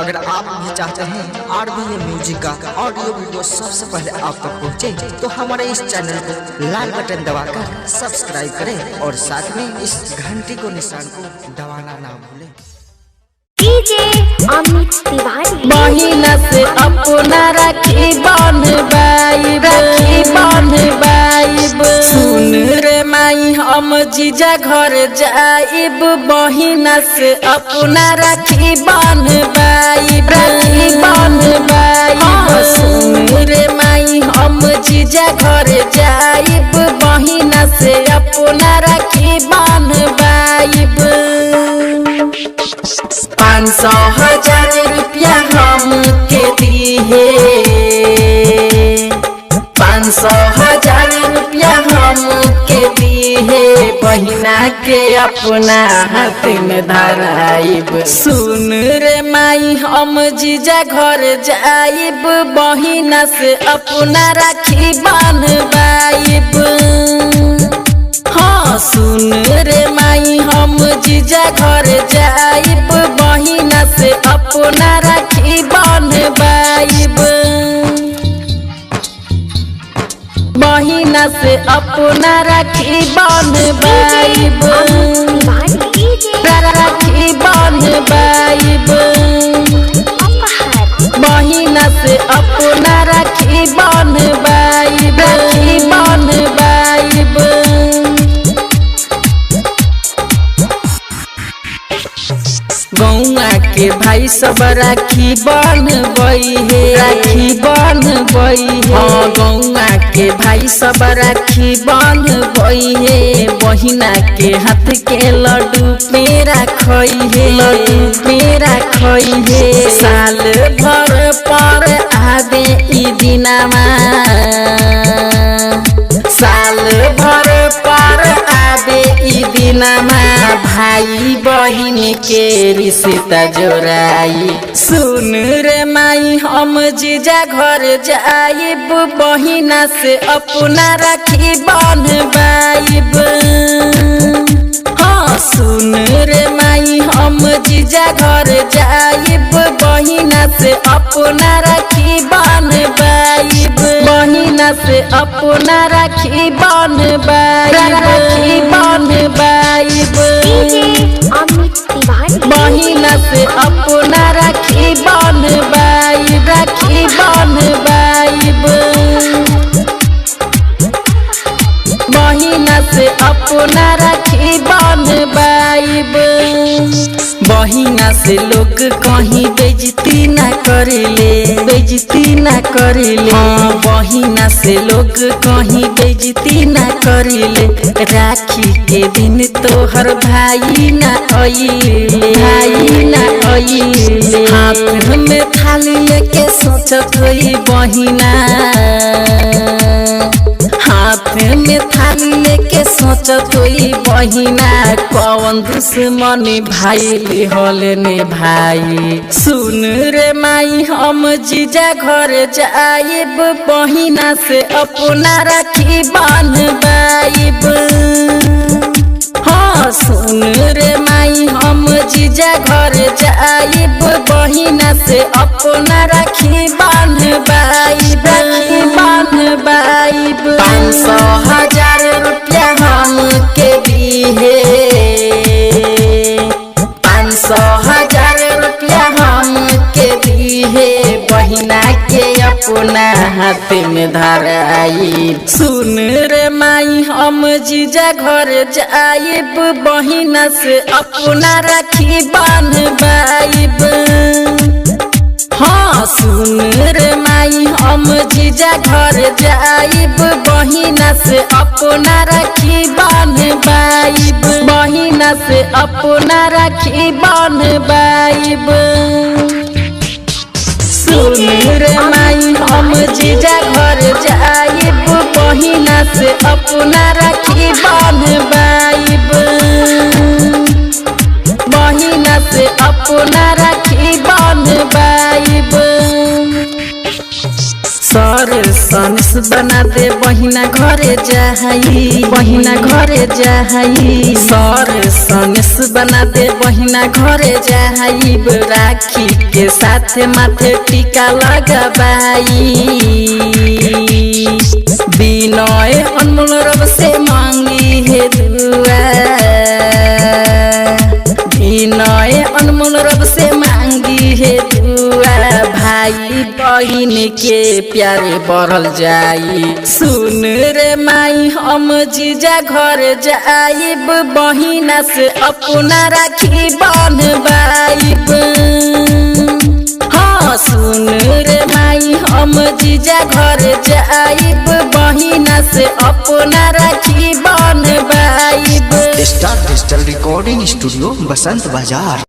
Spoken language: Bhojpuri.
अगर आप भी चाहते हैं RBA म्यूजिक का ऑडियो वीडियो सबसे पहले आप तक पहुंचे, तो हमारे इस चैनल को लाल बटन दबाकर सब्सक्राइब करें और साथ में इस घंटी को निशान को दबाना ना भूलें। डीजे अमित तिवारी महीना से अपना राखी बांधबाइब, राखी बांधबाइब। सुन रे माई हम जीजा घर जाइब, महीना से अपना राखी बांधबाइब, राखी बांधबाइब। सुन रे माई हम जीजा घर जाइब, महीना से अपना राखी बांधबाइब। 500,000 रुपया हमके दिहे, 500,000 रुपया हमके दिहे, बहिना के अपना हाथ में धराइब। सुन रे माई हम जीजा घर जाइब, बहिना से अपना राखी बांधबाइब। हाँ सुन रे माई हम जीजा घर जाइब, बहिना से अपना राखी बांधबाइब, बहिना से अपना राखी बांधबाइब, राखी बांधबाइब, बहिना से अपना राखी बांधबाइब, राखी बांधबाइब। गौआ के भाई सब राखी बांधबई है, राखी बांधबई है। हाँ गौआ के भाई सब राखी बांधबई है, बहिना के हाथ के लड्डू पेड़ा खई है, लड्डू पेड़ा खई है। साल भर पर आवे ई दिनमा, साल भर पर आवे ई दिनमा, भाई बहिन के रिश्ता जोड़ाई। सुन रे माई हम जीजा घर जाइब, बहिना से अपना राखी बांधबाइब। हाँ सुन रे माई हम जीजा घर जाइब, बहिना से अपना राखी बांधबाइब, बहिना से अपना राखी बांधबाइब, राखी बांधबाइब। अमित तिवारी बहिना से अपना राखी बांधबाइब, राखी बांधबाइब, बहिना से अपना राखी बांधबाइब। बहिना से लोग कहीं बेइज्जती ना करेले, बेइज्जती ना करेले। हाँ बहिना से लोग कहीं बेइज्जती ना करेले, राखी के दिन तोहर भाई ना आइले, भाई ना आइले। हाथ में थाली लेके सोचत होई बहिना, हाथ में थाली लेके सोचत होई बहिना, कौन दुश्मनी भाई होले ने भाई। सुन रे माई हम जीजा घर जाइब, बहिना से अपना राखी बांधबाइब। हाँ सुन रे माई हम जीजा घर जाइब, बहिना से अपना राखी बांधबाइब, राखी बांधबाइब। 500,000 रुपया हमके दिहे, 500,000 रुपया हमके दिहे, बहिना के अपना हाथ में धराई। सुन रे माई हम जीजा घर जाइब, बहिना से अपना राखी बांधबाइब। हाँ सुन रे माई हम जीजा घर जाइब, बहिना से अपना राखी बांधबाइब, बहिना से अपना राखी बांधबाइब। सुन रे माई हम जीजा घर जाइब, बहिना से अपना राखी बांधबाइब, बहिना से अपना राखी बांधबाइब। सर सनस बना दे बहिना घरे जाई, बहिना घरे जाई। सर सनेस बना दे बहिना घरे जाई। राखी के साथ माथे टीका लगाबाई। बिनय अनमोल रब से मांगी है दुआ। बिनय अनमोल रब से मांगी है दुआ। भाई बहिन के प्यारे बढ़ल जाई। सुन रे माई हम जीजा घर जाइब। बहिना से अपना राखी बंधवाइब। हाँ सुन रे माई हम जीजा घर जाइब। बहिना से अपना राखी बंधवाइब। स्टार डिजिटल रिकॉर्डिंग स्टूडियो बसंत बाजार।